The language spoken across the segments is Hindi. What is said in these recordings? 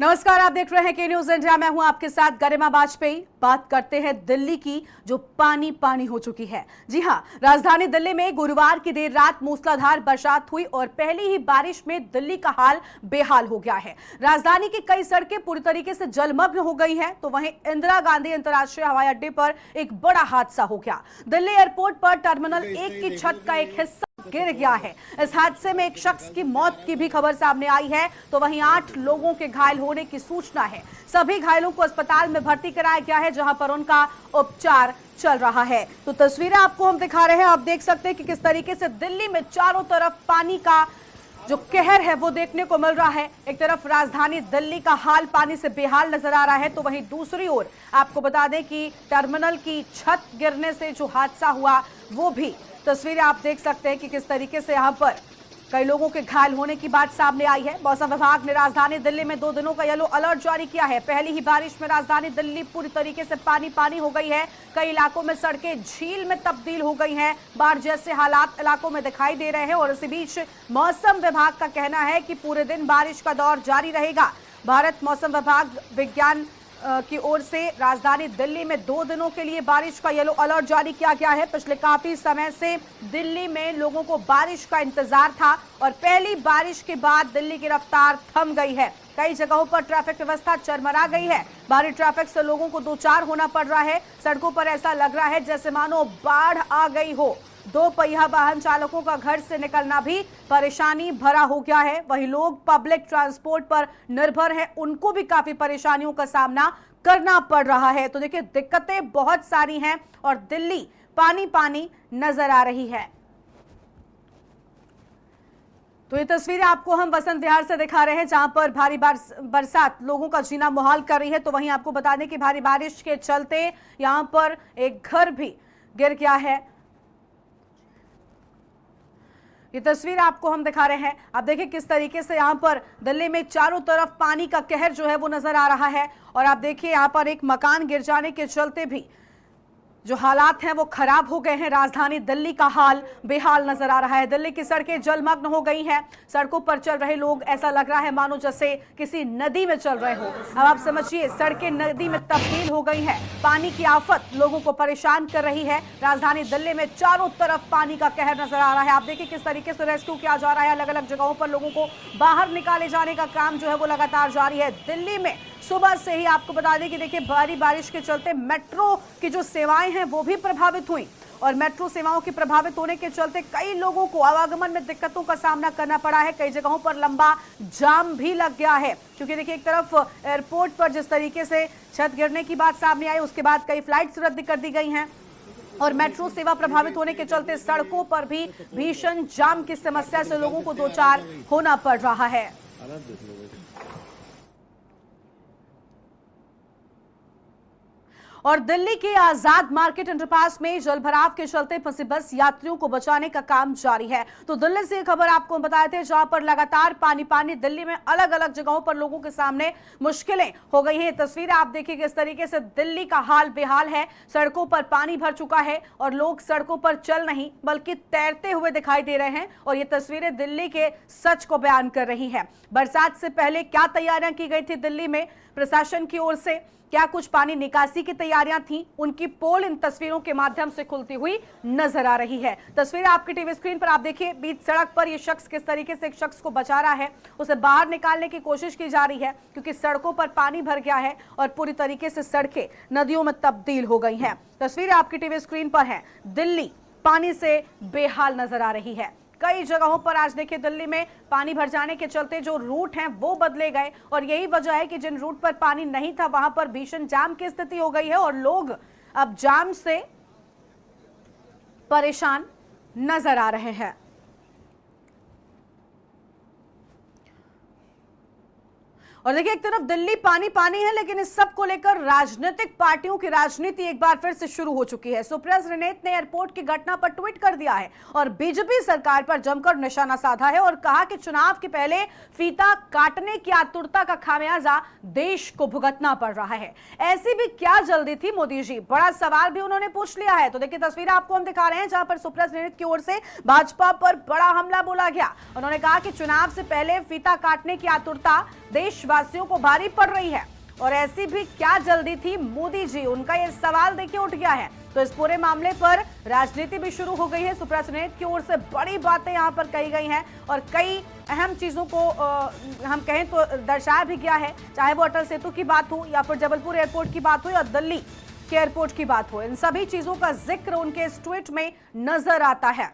नमस्कार, आप देख रहे हैं के न्यूज इंडिया। मैं हूं आपके साथ गरिमा वाजपेयी। बात करते हैं दिल्ली की, जो पानी पानी हो चुकी है। जी हां, राजधानी दिल्ली में गुरुवार की देर रात मूसलाधार बरसात हुई और पहली ही बारिश में दिल्ली का हाल बेहाल हो गया है। राजधानी की कई सड़कें पूरी तरीके से जलमग्न हो गई हैं, तो वहीं इंदिरा गांधी अंतर्राष्ट्रीय हवाई अड्डे पर एक बड़ा हादसा हो गया। दिल्ली एयरपोर्ट पर टर्मिनल 1 की छत का एक हिस्सा गिर गया है। इस हादसे में एक शख्स की मौत की भी खबर सामने आई है, तो वहीं 8 लोगों के घायल होने की सूचना है। सभी घायलों को अस्पताल में भर्ती कराया गया है, जहां पर उनका उपचार चल रहा है। तो तस्वीरें आपको हम दिखा रहे हैं। आप देख सकते हैं कि किस तरीके से दिल्ली में चारों तरफ पानी का जो कहर है वो देखने को मिल रहा है। एक तरफ राजधानी दिल्ली का हाल पानी से बेहाल नजर आ रहा है, तो वहीं दूसरी ओर आपको बता दें कि टर्मिनल की छत गिरने से जो हादसा हुआ वो भी तस्वीरें आप देख सकते हैं कि किस तरीके से यहां पर कई लोगों के घायल होने की बात सामने आई है। मौसम विभाग ने राजधानी दिल्ली में 2 दिनों का येलो अलर्ट जारी किया है। पहली ही बारिश में राजधानी दिल्ली पूरी तरीके से पानी पानी हो गई है। कई इलाकों में सड़कें झील में तब्दील हो गई हैं। बाढ़ जैसे हालात इलाकों में दिखाई दे रहे हैं और इसी बीच मौसम विभाग का कहना है कि पूरे दिन बारिश का दौर जारी रहेगा। भारत मौसम विभाग विज्ञान की ओर से राजधानी दिल्ली में 2 दिनों के लिए बारिश का येलो अलर्ट जारी किया गया है। पिछले काफी समय से दिल्ली में लोगों को बारिश का इंतजार था और पहली बारिश के बाद दिल्ली की रफ्तार थम गई है। कई जगहों पर ट्रैफिक व्यवस्था चरमरा गई है। भारी ट्रैफिक से लोगों को दो चार होना पड़ रहा है। सड़कों पर ऐसा लग रहा है जैसे मानो बाढ़ आ गई हो। 2 पहिया वाहन चालकों का घर से निकलना भी परेशानी भरा हो गया है। वही लोग पब्लिक ट्रांसपोर्ट पर निर्भर हैं, उनको भी काफी परेशानियों का सामना करना पड़ रहा है। तो देखिए, दिक्कतें बहुत सारी हैं और दिल्ली पानी पानी नजर आ रही है। तो ये तस्वीरें आपको हम वसंत विहार से दिखा रहे हैं, जहां पर भारी बरसात लोगों का जीना मुहाल कर रही है। तो वहीं आपको बता दें कि भारी बारिश के चलते यहां पर एक घर भी गिर गया है। ये तस्वीर आपको हम दिखा रहे हैं। आप देखिए किस तरीके से यहाँ पर दिल्ली में चारों तरफ पानी का कहर जो है वो नजर आ रहा है। और आप देखिए यहाँ पर एक मकान गिर जाने के चलते भी जो हालात हैं वो खराब हो गए हैं। राजधानी दिल्ली का हाल बेहाल नजर आ रहा है। दिल्ली की सड़कें जलमग्न हो गई हैं। सड़कों पर चल रहे लोग ऐसा लग रहा है मानो जैसे किसी नदी में चल रहे हो। अब आप समझिए, सड़कें नदी में तब्दील हो गई हैं। पानी की आफत लोगों को परेशान कर रही है। राजधानी दिल्ली में चारों तरफ पानी का कहर नजर आ रहा है। आप देखिए किस तरीके से रेस्क्यू किया जा रहा है। अलग अलग जगहों पर लोगों को बाहर निकाले जाने का काम जो है वो लगातार जारी है। दिल्ली में सुबह से ही आपको बता दें कि देखिए भारी बारिश के चलते मेट्रो की जो सेवाएं हैं वो भी प्रभावित हुई और मेट्रो सेवाओं के प्रभावित होने के चलते कई लोगों को आवागमन में दिक्कतों का सामना करना पड़ा है। कई जगहों पर लंबा जाम भी लग गया है, क्योंकि देखिए एक तरफ एयरपोर्ट पर जिस तरीके से छत गिरने की बात सामने आई, उसके बाद कई फ्लाइट्स रद्द कर दी गई हैं और मेट्रो सेवा प्रभावित होने के चलते सड़कों पर भी भीषण जाम की समस्या से लोगों को दो चार होना पड़ रहा है। और दिल्ली के आजाद मार्केट अंडरपास में जलभराव के चलते फंसी बस यात्रियों को बचाने का काम जारी है। तो दिल्ली से खबर आपको बताए थे, जहां पर लगातार पानी पानी दिल्ली में अलग अलग जगहों पर लोगों के सामने मुश्किलें हो गई हैं। तस्वीरें आप देखिए किस तरीके से दिल्ली का हाल बेहाल है। सड़कों पर पानी भर चुका है और लोग सड़कों पर चल नहीं बल्कि तैरते हुए दिखाई दे रहे हैं और ये तस्वीरें दिल्ली के सच को बयान कर रही हैं। बरसात से पहले क्या तैयारियां की गई थी दिल्ली में प्रशासन की ओर से, क्या कुछ पानी निकासी की तैयारियां थी, उनकी पोल इन तस्वीरों के माध्यम से खुलती हुई नजर आ रही है। तस्वीरें आपकी टीवी स्क्रीन पर आप देखिए। बीच सड़क पर यह शख्स किस तरीके से एक शख्स को बचा रहा है, उसे बाहर निकालने की कोशिश की जा रही है, क्योंकि सड़कों पर पानी भर गया है और पूरी तरीके से सड़कें नदियों में तब्दील हो गई हैं। तस्वीरें आपकी टीवी स्क्रीन पर है। दिल्ली पानी से बेहाल नजर आ रही है। कई जगहों पर आज देखिए दिल्ली में पानी भर जाने के चलते जो रूट हैं वो बदले गए और यही वजह है कि जिन रूट पर पानी नहीं था वहां पर भीषण जाम की स्थिति हो गई है और लोग अब जाम से परेशान नजर आ रहे हैं। और देखिए एक तरफ दिल्ली पानी पानी है, लेकिन इस सब को लेकर राजनीतिक पार्टियों की राजनीति एक बार फिर से शुरू हो चुकी है। सुप्रिया श्रीनेत ने एयरपोर्ट की घटना पर ट्वीट कर दिया है और बीजेपी सरकार पर जमकर निशाना साधा है और कहा कि चुनाव के पहले फीता काटने की आतुरता का खामियाजा देश को भुगतना पड़ रहा है। ऐसी भी क्या जल्दी थी मोदी जी, बड़ा सवाल भी उन्होंने पूछ लिया है। तो देखिए तस्वीर आपको हम दिखा रहे हैं, जहां पर सुप्रिया श्रीनेत की ओर से भाजपा पर बड़ा हमला बोला गया। उन्होंने कहा कि चुनाव से पहले फीता काटने की आतुरता देश वासियों को भारी पड़ रही है। और ऐसी भी क्या जल्दी थी मोदी जी, उनका ये सवाल देखिए उठ गया है। तो इस पूरे मामले पर राजनीति भी शुरू हो गई है। सुप्रिया सुले की ओर से बड़ी बातें यहां पर कही गई हैं और कई अहम चीजों को हम कहें तो दर्शाया भी गया है, चाहे वो अटल सेतु की बात हो या फिर जबलपुर एयरपोर्ट की बात हो या दिल्ली के एयरपोर्ट की बात हो। इन सभी चीजों का जिक्र उनके इस ट्वीट में नजर आता है।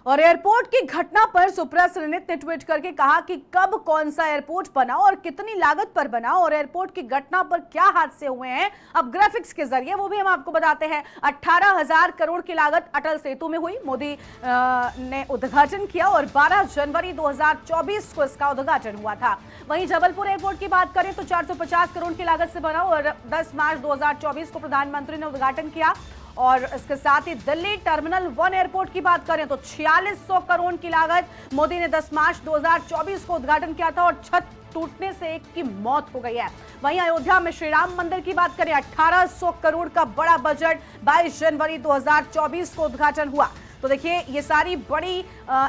और एयरपोर्ट की घटना पर सुप्रिया सुले ने ट्वीट करके कहा कि कब कौन सा एयरपोर्ट बना और कितनी लागत पर बना और एयरपोर्ट की घटना पर क्या हादसे हुए हैं, अब ग्राफिक्स के जरिए वो भी हम आपको बताते हैं। 18,000 करोड़ की लागत अटल सेतु में हुई, मोदी ने उद्घाटन किया और 12 जनवरी 2024 को इसका उद्घाटन हुआ था। वहीं जबलपुर एयरपोर्ट की बात करें तो 450 करोड़ की लागत से बना और 10 मार्च 2024 को प्रधानमंत्री ने उद्घाटन किया। और इसके साथ ही दिल्ली टर्मिनल 1 एयरपोर्ट की बात करें तो 4600 करोड़ की लागत, मोदी ने 10 मार्च 2024 को उद्घाटन किया था और छत टूटने से एक की मौत हो गई है। वहीं अयोध्या में श्री राम मंदिर की बात करें 1800 करोड़ का बड़ा बजट, 22 जनवरी 2024 को उद्घाटन हुआ। तो देखिए ये सारी बड़ी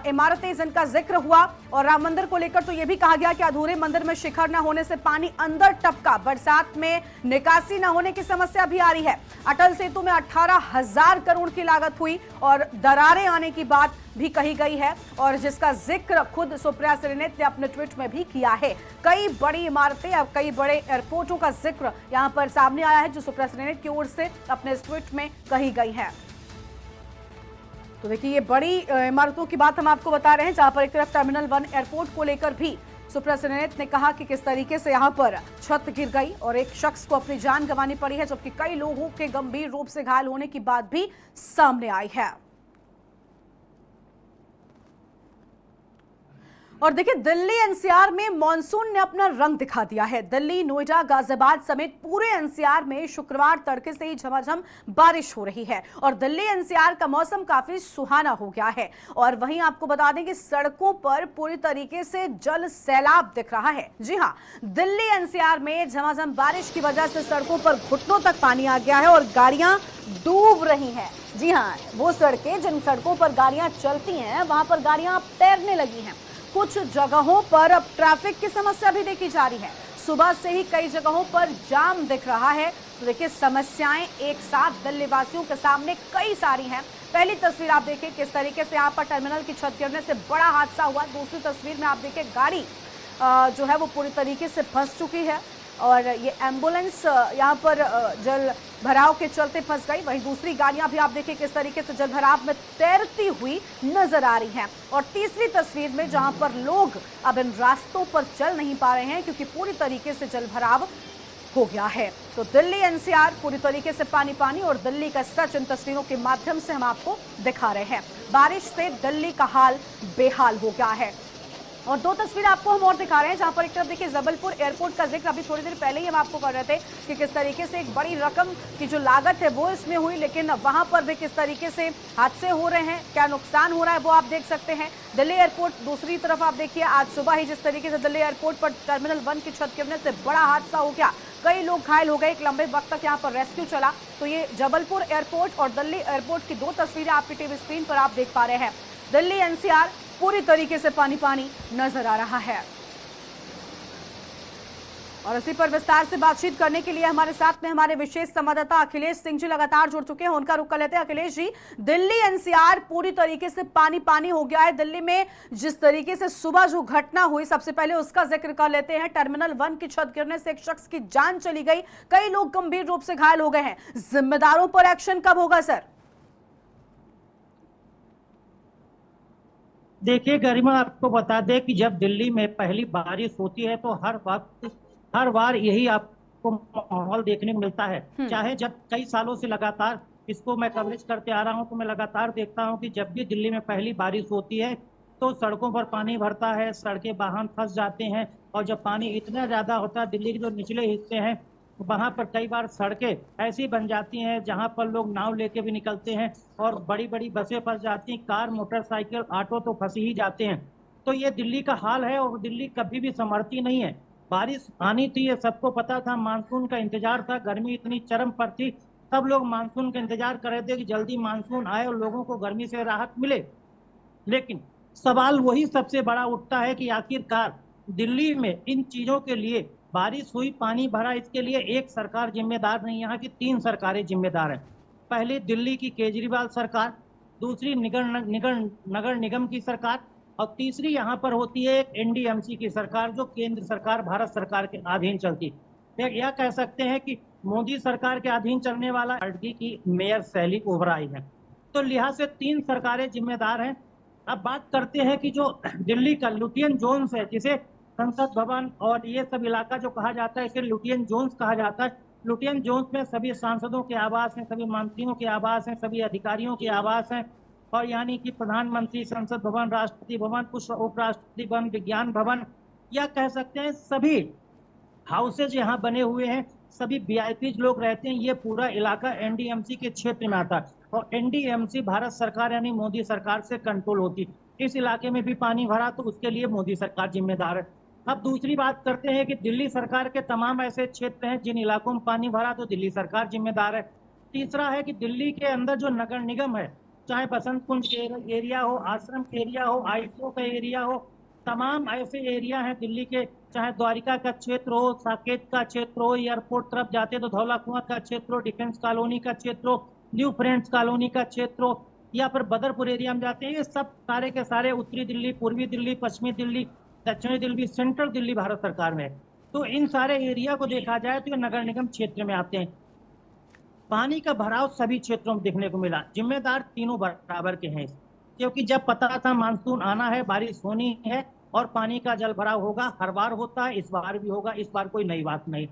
इमारतें जिनका जिक्र हुआ। और राम मंदिर को लेकर तो ये भी कहा गया कि अधूरे मंदिर में शिखर न होने से पानी अंदर टपका, बरसात में निकासी न होने की समस्या भी आ रही है। अटल सेतु में 18,000 करोड़ की लागत हुई और दरारें आने की बात भी कही गई है और जिसका जिक्र खुद सुप्रिया सुले ने अपने ट्वीट में भी किया है। कई बड़ी इमारतें और कई बड़े एयरपोर्टों का जिक्र यहां पर सामने आया है जो सुप्रिया सुले की ओर से अपने ट्वीट में कही गई है। तो देखिए ये बड़ी इमारतों की बात हम आपको बता रहे हैं, जहां पर एक तरफ टर्मिनल 1 एयरपोर्ट को लेकर भी सुप्रिया सुले ने कहा कि किस तरीके से यहां पर छत गिर गई और एक शख्स को अपनी जान गंवानी पड़ी है, जबकि कई लोगों के गंभीर रूप से घायल होने की बात भी सामने आई है। और देखिए दिल्ली एनसीआर में मॉनसून ने अपना रंग दिखा दिया है। दिल्ली, नोएडा, गाजियाबाद समेत पूरे एनसीआर में शुक्रवार तड़के से ही झमाझम बारिश हो रही है और दिल्ली एनसीआर का मौसम काफी सुहाना हो गया है। और वहीं आपको बता दें कि सड़कों पर पूरी तरीके से जल सैलाब दिख रहा है। जी हां, दिल्ली एनसीआर में झमाझम बारिश की वजह से सड़कों पर घुटनों तक पानी आ गया है और गाड़ियां डूब रही हैं। जी हां, वो सड़कें जिन सड़कों पर गाड़ियां चलती हैं वहां पर गाड़ियां अब तैरने लगी हैं। कुछ जगहों पर अब ट्रैफिक की समस्या भी देखी जा रही है। सुबह से ही कई जगहों पर जाम दिख रहा है। तो देखिए समस्याएं एक साथ दिल्ली वासियों के सामने कई सारी हैं। पहली तस्वीर आप देखिए किस तरीके से यहाँ पर टर्मिनल की छत गिरने से बड़ा हादसा हुआ। दूसरी तस्वीर में आप देखिए गाड़ी जो है वो पूरी तरीके से फंस चुकी है और ये एम्बुलेंस यहाँ पर जल भराव के चलते फंस गई। वहीं दूसरी गाड़ियां भी आप देखिए किस तरीके से जल भराव में तैरती हुई नजर आ रही हैं। और तीसरी तस्वीर में जहां पर लोग अब इन रास्तों पर चल नहीं पा रहे हैं क्योंकि पूरी तरीके से जल भराव हो गया है। तो दिल्ली एनसीआर पूरी तरीके से पानी पानी और दिल्ली का सच इन तस्वीरों के माध्यम से हम आपको दिखा रहे हैं। बारिश से दिल्ली का हाल बेहाल हो गया है। और दो तस्वीर आपको हम और दिखा रहे हैं, जहां पर एक तरफ देखिए जबलपुर एयरपोर्ट का जिक्र अभी थोड़ी देर पहले ही हम आपको कर रहे थे कि किस तरीके से एक बड़ी रकम की जो लागत है वो इसमें हुई, लेकिन वहां पर भी किस तरीके से हादसे हो रहे हैं, क्या नुकसान हो रहा है वो आप देख सकते हैं। दिल्ली एयरपोर्ट दूसरी तरफ आप देखिए आज सुबह ही जिस तरीके से दिल्ली एयरपोर्ट पर टर्मिनल 1 की छत गिरने से बड़ा हादसा हो गया, कई लोग घायल हो गए, एक लंबे वक्त तक यहाँ पर रेस्क्यू चला। तो ये जबलपुर एयरपोर्ट और दिल्ली एयरपोर्ट की दो तस्वीरें आपकी टीवी स्क्रीन पर आप देख पा रहे हैं। दिल्ली एनसीआर पूरी तरीके से पानी पानी नजर आ रहा है। और इसी पर विस्तार से बातचीत करने के लिए हमारे साथ में हमारे विशेष संवाददाता अखिलेश सिंह जी लगातार जुड़ चुके हैं, उनका रुख कर लेते हैं। अखिलेश जी, दिल्ली एनसीआर पूरी तरीके से पानी पानी हो गया है। दिल्ली में जिस तरीके से सुबह जो घटना हुई, सबसे पहले उसका जिक्र कर लेते हैं। टर्मिनल 1 की छत गिरने से एक शख्स की जान चली गई, कई लोग गंभीर रूप से घायल हो गए हैं। जिम्मेदारों पर एक्शन कब होगा सर? देखिए गरिमा, आपको बता दें कि जब दिल्ली में पहली बारिश होती है तो हर बार यही आपको माहौल देखने को मिलता है। चाहे जब कई सालों से लगातार इसको मैं कवरेज करते आ रहा हूं तो मैं लगातार देखता हूं कि जब भी दिल्ली में पहली बारिश होती है तो सड़कों पर पानी भरता है, सड़कें वाहन फंस जाते हैं। और जब पानी इतना ज्यादा होता है, दिल्ली के जो निचले हिस्से हैं वहां पर कई बार सड़कें ऐसी बन जाती हैं जहां पर लोग नाव लेके भी निकलते हैं और बड़ी बड़ी बसें फंस जाती हैं, कार, मोटरसाइकिल, ऑटो तो फंस ही जाते हैं। तो ये दिल्ली का हाल है और दिल्ली कभी भी संभलती नहीं है। बारिश आनी थी, ये सबको पता था, मानसून का इंतजार था, गर्मी इतनी चरम पर थी, सब लोग मानसून का इंतजार कर रहे थे कि जल्दी मानसून आए और लोगों को गर्मी से राहत मिले। लेकिन सवाल वही सबसे बड़ा उठता है कि आखिरकार दिल्ली में इन चीजों के लिए बारिश हुई, पानी भरा, इसके लिए एक सरकार जिम्मेदार नहीं, यहाँ की 3 सरकारें जिम्मेदार हैं। पहली दिल्ली की केजरीवाल सरकार, दूसरी नगर निगम की सरकार, और तीसरी यहाँ पर होती है एक एनडीएमसी की सरकार, जो केंद्र सरकार भारत सरकार के अधीन चलती है। यह कह सकते हैं कि मोदी सरकार के अधीन चलने वाला अडगी की मेयर शैली ओबराई है। तो लिहाज से 3 सरकारें जिम्मेदार हैं। अब बात करते हैं कि जो दिल्ली का लुटियन जोन्स है, जिसे संसद भवन और ये सब इलाका जो कहा जाता है, इसे लुटियन जोन्स कहा जाता है। लुटियन जोन्स में सभी सांसदों के आवास हैं, सभी मंत्रियों के आवास हैं, सभी अधिकारियों के आवास हैं, और यानी कि प्रधानमंत्री, संसद भवन, राष्ट्रपति भवन, उपराष्ट्रपति भवन, विज्ञान भवन, या कह सकते हैं सभी हाउसेज यहाँ बने हुए हैं, सभी वीआईपी लोग रहते हैं। ये पूरा इलाका एनडीएमसी के क्षेत्र में आता है, और एनडीएमसी भारत सरकार यानी मोदी सरकार से कंट्रोल होती है। इस इलाके में भी पानी भरा तो उसके लिए मोदी सरकार जिम्मेदार है। अब दूसरी बात करते हैं कि दिल्ली सरकार के तमाम ऐसे क्षेत्र हैं जिन इलाकों में पानी भरा, तो दिल्ली सरकार जिम्मेदार है। तीसरा है कि दिल्ली के अंदर जो नगर निगम है, चाहे बसंत कुंज एरिया हो, आश्रम एरिया हो, आईटीओ का एरिया हो, तमाम ऐसे एरिया हैं दिल्ली के, चाहे द्वारिका का क्षेत्र हो, साकेत का क्षेत्र हो, एयरपोर्ट तरफ जाते तो धौला कुआं का क्षेत्र हो, डिफेंस कॉलोनी का क्षेत्र हो, न्यू फ्रेंड्स कॉलोनी का क्षेत्र हो, या फिर बदरपुर एरिया में जाते हैं, ये सब सारे के सारे उत्तरी दिल्ली, पूर्वी दिल्ली, पश्चिमी दिल्ली, दक्षिणी दिल्ली, सेंट्रल दिल्ली भारत सरकार में है। तो इन सारे एरिया को देखा जाए तो ये नगर निगम क्षेत्र में आते हैं। पानी का भराव सभी क्षेत्रों में देखने को मिला, जिम्मेदार तीनों बराबर के हैं, क्योंकि जब पता था मानसून आना है, बारिश होनी है और पानी का जल भराव होगा, हर बार होता है, इस बार भी होगा, इस बार कोई नई बात नहीं,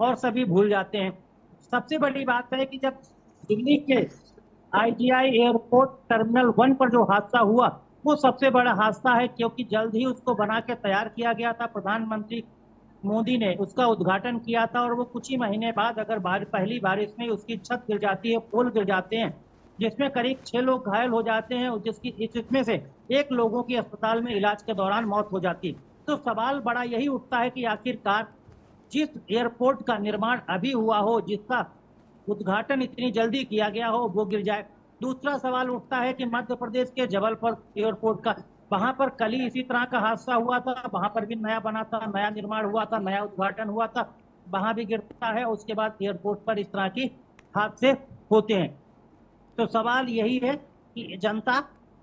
और सभी भूल जाते हैं। सबसे बड़ी बात है कि जब दिल्ली के आईजीआई एयरपोर्ट टर्मिनल 1 पर जो हादसा हुआ, वो सबसे बड़ा हादसा है, क्योंकि जल्द ही उसको बना के तैयार किया गया था। प्रधानमंत्री मोदी ने उसका उद्घाटन किया था, और वो कुछ ही महीने बाद अगर पहली बारिश में उसकी छत गिर जाती है, पोल गिर जाते हैं, जिसमें करीब 6 लोग घायल हो जाते हैं, जिसमें से 1 लोगों की अस्पताल में इलाज के दौरान मौत हो जाती है। तो सवाल बड़ा यही उठता है कि आखिरकार जिस एयरपोर्ट का निर्माण अभी हुआ हो, जिसका उद्घाटन इतनी जल्दी किया गया हो, वो गिर जाए। दूसरा सवाल उठता है कि मध्य प्रदेश के जबलपुर एयरपोर्ट का, वहां पर कल ही इसी तरह का हादसा हुआ था, वहां पर भी नया बना था, नया निर्माण हुआ था, नया उद्घाटन हुआ था, वहां भी गिरता है, उसके बाद एयरपोर्ट पर इस तरह की हादसे होते हैं। तो सवाल यही है कि जनता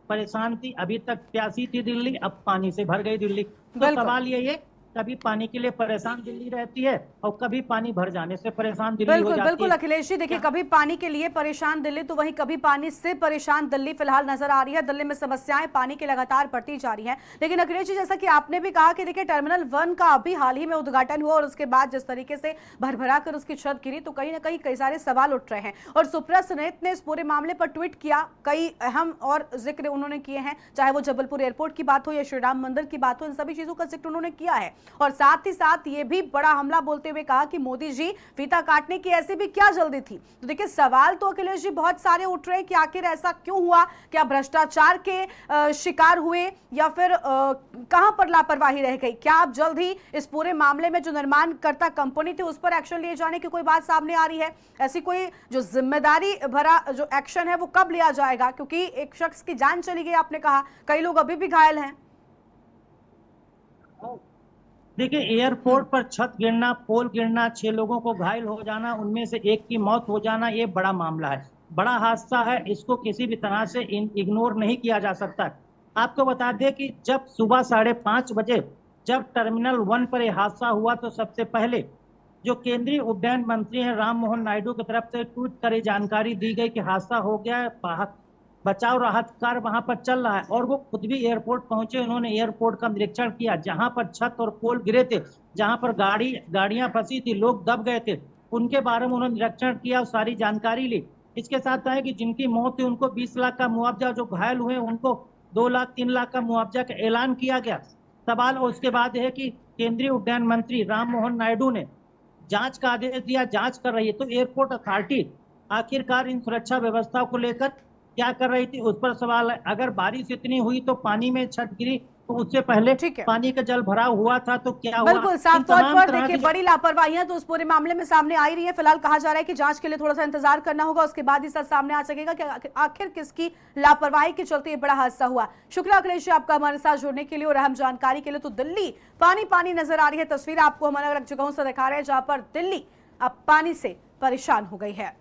परेशान थी, अभी तक प्यासी थी दिल्ली, अब पानी से भर गई दिल्ली। तो सवाल यही है, कभी पानी के लिए परेशान दिल्ली रहती है और कभी पानी भर जाने से परेशान दिल्ली हो जाती है। बिल्कुल अखिलेश जी, देखिए कभी पानी के लिए परेशान दिल्ली, तो वहीं कभी पानी से परेशान दिल्ली फिलहाल नजर आ रही है। दिल्ली में समस्याएं पानी की लगातार बढ़ती जा रही हैं। लेकिन अखिलेश जी, जैसा कि आपने भी कहा कि देखिए टर्मिनल 1 का अभी हाल ही में उद्घाटन हुआ, और उसके बाद जिस तरीके से भरभरा कर उसकी छत गिरी, तो कहीं ना कहीं कई सारे सवाल उठ रहे हैं। और सुप्रिया सुनीत ने इस पूरे मामले पर ट्वीट किया, कई अहम और जिक्र उन्होंने किए हैं, चाहे वो जबलपुर एयरपोर्ट की बात हो या श्री राम मंदिर की बात हो, इन सभी चीजों का जिक्र उन्होंने किया है। और साथ ही साथ ये भी बड़ा हमला बोलते हुए कहा कि मोदी जी फीता काटने की ऐसी भी क्या जल्दी थी। तो देखिए सवाल तो अखिलेश जी बहुत सारे उठ रहे हैं कि आखिर ऐसा क्यों हुआ, क्या भ्रष्टाचार के शिकार हुए, या फिर कहां पर लापरवाही रह गई। क्या आप जल्द ही इस पूरे मामले में जो निर्माणकर्ता कंपनी थी उस पर एक्शन लिए जाने की कोई बात सामने आ रही है? ऐसी कोई जो जिम्मेदारी भरा जो एक्शन है वो कब लिया जाएगा, क्योंकि एक शख्स की जान चली गई, आपने कहा कई लोग अभी भी घायल हैं। देखिए, एयरपोर्ट पर छत गिरना, पोल गिरना, 6 लोगों को घायल हो जाना, उनमें से 1 की मौत हो जाना, ये बड़ा मामला है, बड़ा हादसा है, इसको किसी भी तरह से इग्नोर नहीं किया जा सकता। आपको बता दें कि जब सुबह 5:30 बजे जब टर्मिनल 1 पर यह हादसा हुआ, तो सबसे पहले जो केंद्रीय उड्डयन मंत्री हैं राम मोहन नायडू की तरफ से ट्वीट कर जानकारी दी गई कि हादसा हो गया है, बचाव राहत कार्य वहां पर चल रहा है। और वो खुद भी एयरपोर्ट पहुंचे, उन्होंने एयरपोर्ट का निरीक्षण किया, जहां पर छत और पोल गिरे थे, जहां पर गाड़ियां फंसी थी, लोग दब गए थे, उनके बारे में उन्होंने निरीक्षण किया और सारी जानकारी ली। इसके साथ है कि जिनकी मौत हुई उनको 20 लाख का मुआवजा, जो घायल हुए उनको 2 लाख 3 लाख का मुआवजा का ऐलान किया गया। सवाल उसके बाद है कि केंद्रीय उड्डयन मंत्री राम मोहन नायडू ने जांच का आदेश दिया, जांच कर रही है, तो एयरपोर्ट अथॉरिटी आखिरकार इन सुरक्षा व्यवस्था को लेकर क्या कर रही थी, उस पर सवाल है। अगर बारिश इतनी हुई तो पानी में छत गिरी, तो उससे पहले ठीक है। पानी का जल भराव हुआ था तो क्या हुआ। बिल्कुल साफ इन तौर तमाम पर तरह देखिए की बड़ी लापरवाहियां तो उस पूरे मामले में सामने आ ही रही है। फिलहाल कहा जा रहा है कि जांच के लिए थोड़ा सा इंतजार करना होगा, उसके बाद ही सच सामने आ सकेगा कि आखिर किसकी लापरवाही के चलते ये बड़ा हादसा हुआ। शुक्रिया अखिलेश जी आपका हमारे साथ जुड़ने के लिए और अहम जानकारी के लिए। तो दिल्ली पानी पानी नजर आ रही है, तस्वीर आपको हम अलग अलग जगहों से दिखा रहे हैं जहां पर दिल्ली अब पानी से परेशान हो गई है।